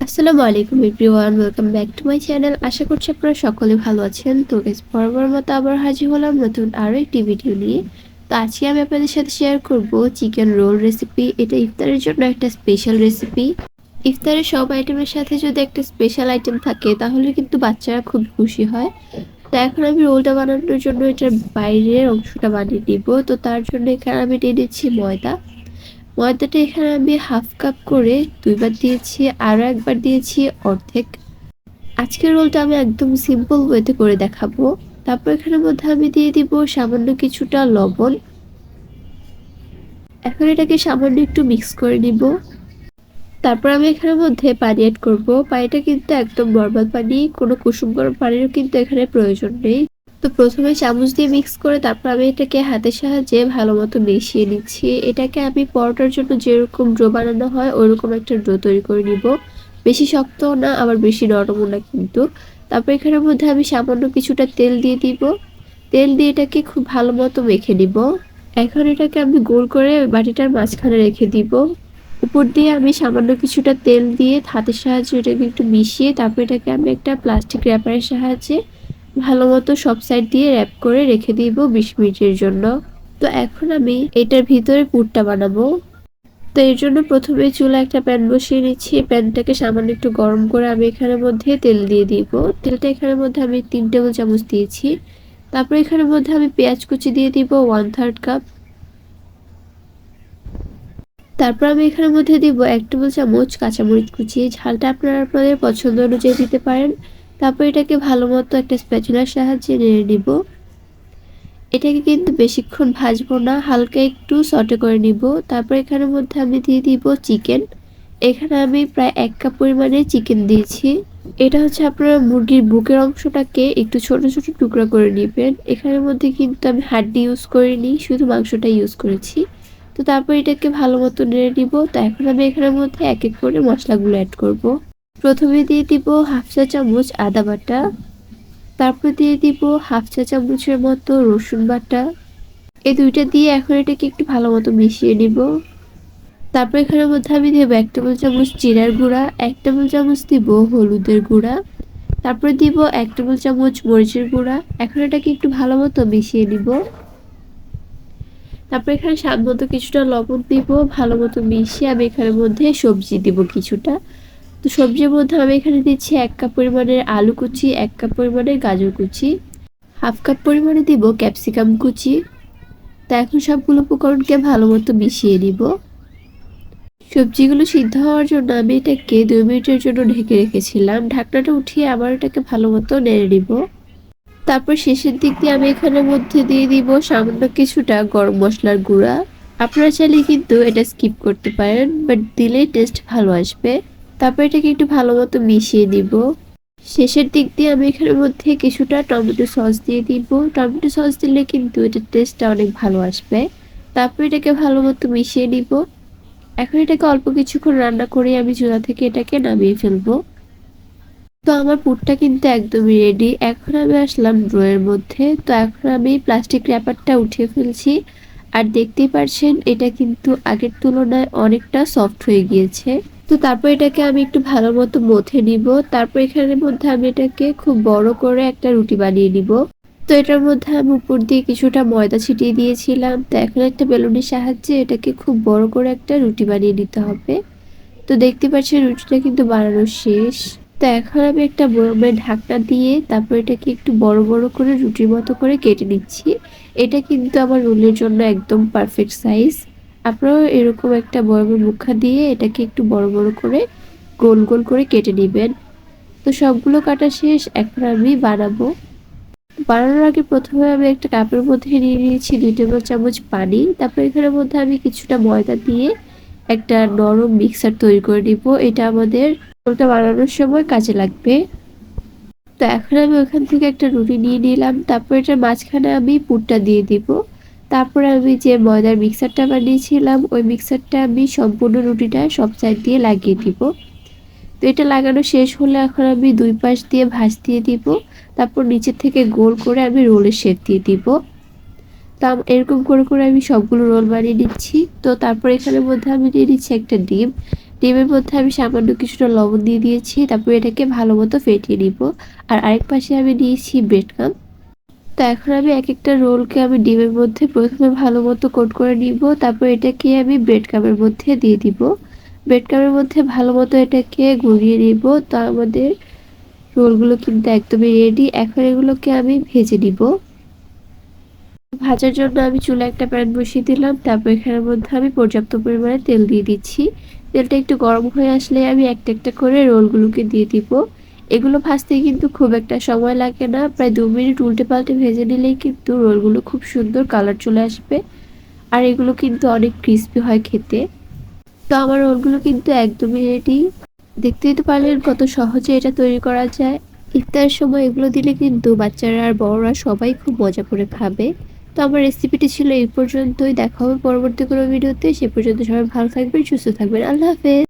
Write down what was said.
আসসালামু আলাইকুম everyone, welcome back to my channel. আশা করছি আপনারা সকলে ভালো আছেন। তো গাইস, বরাবর মতো আবার হাজির হলাম নতুন আরও একটি ভিডিও নিয়ে। তো আজকে আমি আপনাদের সাথে শেয়ার করব চিকেন রোল রেসিপি। এটা ইফতারের জন্য একটা স্পেশাল রেসিপি। ইফতারের সব আইটেমের সাথে যদি একটা স্পেশাল আইটেম থাকে তাহলে কিন্তু বাচ্চারা খুব খুশি হয়। তো এখন আমি রোলটা বানানোর জন্য এটার বাইরের অংশটা বানিয়ে নিব। তো তার জন্য এখানে আমি নিয়ে নিচ্ছি ময়দা। ময়দাটা এখানে আমি হাফ কাপ করে দুইবার দিয়েছি, আরও একবার দিয়েছি অর্ধেক। আজকের রোলটা আমি একদম সিম্পল ওয়েতে করে দেখাবো। তারপর এখানের মধ্যে আমি দিয়ে দিব সামান্য কিছুটা লবণ। এখন এটাকে সামান্য একটু মিক্স করে নিব। তারপর আমি এখানের মধ্যে পানি অ্যাড করব। পানিটা কিন্তু একদম নর্মাল পানি, কোনো কুসুম গরম পানিরও কিন্তু এখানে প্রয়োজন নেই। তো প্রথমে চামচ দিয়ে মিক্স করে তারপর আমি এটাকে হাতের সাহায্যে ভালো মতো মিশিয়ে নিচ্ছি। এটাকে আমি পরোটার জন্য যেরকম ডো বানানো হয় ওইরকম একটা ডো তৈরি করে নিব। বেশি শক্ত না আবার বেশি নরমও না কিন্তু। তারপর এখানের মধ্যে আমি সামান্য কিছুটা তেল দিয়ে দিব। তেল দিয়ে এটাকে খুব ভালো মতো মেখে নিব। এখন এটাকে আমি গোল করে বাটিটার মাঝখানে রেখে দিব। উপর দিয়ে আমি সামান্য কিছুটা তেল দিয়ে হাতের সাহায্যে এটাকে একটু মিশিয়ে তারপর এটাকে আমি একটা প্লাস্টিক র্যাপারের সাহায্যে ভালো মতো সব সাইড দিয়ে র্যাপ করে রেখে দিব 20 মিনিটের জন্য। তো এখন আমি এটার ভিতরে পুরটা বানাবো। তো এর জন্য প্রথমে চুলা একটা প্যান বসিয়ে নিচ্ছি। প্যানটাকে সামান্য একটু গরম করে আমি এখানের মধ্যে তেল দিয়ে দিব। তেলটা এখানের মধ্যে আমি 3 টেবিল চামচ দিয়েছি। তারপর এখানের মধ্যে আমি পেঁয়াজ কুচি দিয়ে দিব 1/3 কাপ। তারপর আমি এখানের মধ্যে দিব 1 টেবিল চামচ কাঁচামরিচ কুচি। ঝালটা আপনারা আপনাদের পছন্দ অনুযায়ী দিতে পারেন। তারপর এটাকে ভালো মতো একটা স্প্যাচুলার সাহায্যে নেড়ে নিব। এটাকে কিন্তু বেশিক্ষণ ভাজবো না, হালকা একটু সটে করে নিব। তারপর এখানের মধ্যে আমি দিয়ে দিব চিকেন। এখানে আমি প্রায় 1 কাপ পরিমাণে চিকেন দিয়েছি। এটা হচ্ছে আপনারা মুরগির বুকের অংশটাকে একটু ছোট ছোট টুকরা করে নেবেন। এখানের মধ্যে কিন্তু আমি হাড্ডি ইউজ করিনি, শুধু মাংসটা ইউজ করেছি। তো তারপর এটাকে ভালো মতো নেড়ে নিব। তো এখন আমি এখানের মধ্যে এক এক করে মশলাগুলো অ্যাড করব। প্রথমে দিয়ে দিব হাফ চা চামচ আদা বাটা। তারপর দিয়ে দিব হাফ চা চামচের মতো রসুন বাটা। এই দুইটা দিয়ে এখন এটাকে একটু ভালো মতো মিশিয়ে নিব। তারপর এখানের মধ্যে আমি দেবো 1 টেবিল চামচ জিরার গুঁড়া, 1 টেবিল চামচ দিব হলুদের গুঁড়া, তারপরে দিব 1 টেবিল চামচ মরিচের গুঁড়া। এখন এটাকে একটু ভালো মতো মিশিয়ে নিব। তারপর এখানে স্বাদ মতো কিছুটা লবণ দিব। ভালো মতো মিশিয়ে আমি এখানের মধ্যে সবজি দিব কিছুটা। তো সবজির মধ্যে আমি এখানে দিচ্ছি 1 কাপ পরিমাণের আলু কুচি, 1 কাপ পরিমাণের গাজর কুচি, হাফ কাপ পরিমাণে দিব ক্যাপসিকাম কুচি। তো এখন সবগুলো উপকরণকে ভালো মতো মিশিয়ে নিব। সবজিগুলো সিদ্ধ হওয়ার জন্য আমি এটাকে 2 মিনিটের জন্য ঢেকে রেখেছিলাম। ঢাকনাটা উঠিয়ে আবার এটাকে ভালো মতো নেড়ে নিব। তারপর শেষের দিক দিয়ে আমি এখানের মধ্যে দিয়ে দিব সামান্য কিছুটা গরম মশলার গুঁড়া। আপনারা চাইলে কিন্তু এটা স্কিপ করতে পারেন, বাট দিলেই টেস্ট ভালো আসবে। তারপর এটাকে একটু ভালো মতো মিশিয়ে দিব। শেষের দিক দিয়ে আমি এখানের মধ্যে কিছুটা টমেটো সস দিয়ে দিব। টমেটো সস দিলে কিন্তু এটার টেস্টটা অনেক ভালো আসবে। তারপর এটাকে ভালো মতো মিশিয়ে নিব। এখন এটাকে অল্প কিছুক্ষণ রান্না করে আমি চুলা থেকে এটাকে নামিয়ে ফেলবো। তো আমার পুরটা কিন্তু একদমই রেডি। এখন আমি আসলাম ড্রয়ের মধ্যে। তো এখন আমি প্লাস্টিক র্যাপারটা উঠিয়ে ফেলছি। আর দেখতেই পারছেন এটা কিন্তু আগের তুলনায় অনেকটা সফট হয়ে গিয়েছে। তো তারপর এটাকে আমি একটু ভালো মতো মথে নিব। তারপর এখানের মধ্যে আমি এটাকে খুব বড় করে একটা রুটি বানিয়ে নিব। তো এটার মধ্যে আমি উপর দিয়ে কিছুটা ময়দা ছিটিয়ে দিয়েছিলাম। তো এখন একটা বেলুনের সাহায্যে এটাকে খুব বড় করে একটা রুটি বানিয়ে নিতে হবে। তো দেখতে পাচ্ছেন রুটিটা কিন্তু বানানো শেষ। তো এখন আমি একটা বয়মের ঢাকনা দিয়ে তারপর এটাকে একটু বড় বড় করে রুটির মতো করে কেটে নিচ্ছি। এটা কিন্তু আমার রোলের জন্য একদম পারফেক্ট সাইজ। আপনারাও এরকম একটা বয়মের মুখা দিয়ে এটাকে একটু বড় বড় করে গোল গোল করে কেটে নেবেন। তো সবগুলো কাটা শেষ। এখন আমি বানাবো। বানানোর আগে প্রথমে আমি একটা কাপের মধ্যে নিয়ে নিয়েছি 2 টেবিল চামচ পানি। তারপর এখানের মধ্যে আমি কিছুটা ময়দা দিয়ে একটা নরম মিক্সার তৈরি করে নিব। এটা আমাদের রোলটা বানানোর সময় কাজে লাগবে। তো এখন আমি ওখান থেকে একটা রুটি নিয়ে নিলাম। তারপর এটার মাঝখানে আমি পুরটা দিয়ে দিব। তারপরে আমি যে ময়দার মিক্সারটা বানিয়েছিলাম ওই মিক্সারটা আমি সম্পূর্ণ রুটিটা সব সাইড দিয়ে লাগিয়ে দিব। তো এটা লাগানো শেষ হলে এখন আমি 2 পাশ দিয়ে ভাঁজ দিয়ে দিব। তারপর নিচের থেকে গোল করে আমি রোলের শেপ দিয়ে দিব। তো এরকম করে করে আমি সবগুলো রোল বানিয়ে নিচ্ছি। তো তারপর এখানের মধ্যে আমি দিয়ে দিচ্ছি একটা ডিম। ডিমের মধ্যে আমি সামান্য কিছুটা লবণ দিয়ে দিয়েছি, তারপর এটাকে ভালো মতো ফেটিয়ে নিব। আর আরেক পাশে আমি নিয়েছি ব্রেড ক্রাম্ব। তো এখন আমি এক একটা রোলকে আমি ডিমের মধ্যে প্রথমে ভালো মতো কোট করে নিব, তারপর এটাকে আমি ব্রেড ক্রাম্বের মধ্যে দিয়ে দিব। ব্রেড ক্রাম্বের মধ্যে ভালো মতো এটাকে গুলিয়ে নিব। তো আমাদের রোলগুলো কিন্তু একদমই রেডি। এখন এগুলোকে আমি ভেজে নিব। ভাজার জন্য আমি চুলায় একটা প্যান বসিয়ে দিলাম, তারপর এখানের মধ্যে আমি পর্যাপ্ত পরিমাণে তেল দিয়ে দিচ্ছি। তেলটা একটু গরম হয়ে আসলে আমি একটা একটা করে রোলগুলোকে দিয়ে দিব। এগুলো ভাজতে কিন্তু খুব একটা সময় লাগে না, প্রায় 2 মিনিট উল্টে পাল্টে ভেজে নিলেই কিন্তু রোলগুলো খুব সুন্দর কালার চলে আসবে। আর এগুলো কিন্তু অনেক ক্রিস্পি হয় খেতে। তো আমার রোলগুলো কিন্তু একদমই রেডি। দেখতেই তো পারলেন কত সহজে এটা তৈরি করা যায়। ইফতারের সময় এগুলো দিলে কিন্তু বাচ্চারা আর বড়রা সবাই খুব মজা করে খাবে। তো আমার রেসিপিটি ছিল এই পর্যন্তই। দেখা হবে পরবর্তী কোনো ভিডিওতে। সে পর্যন্ত সবাই ভালো থাকবেন, সুস্থ থাকবেন। আল্লাহ হাফেজ।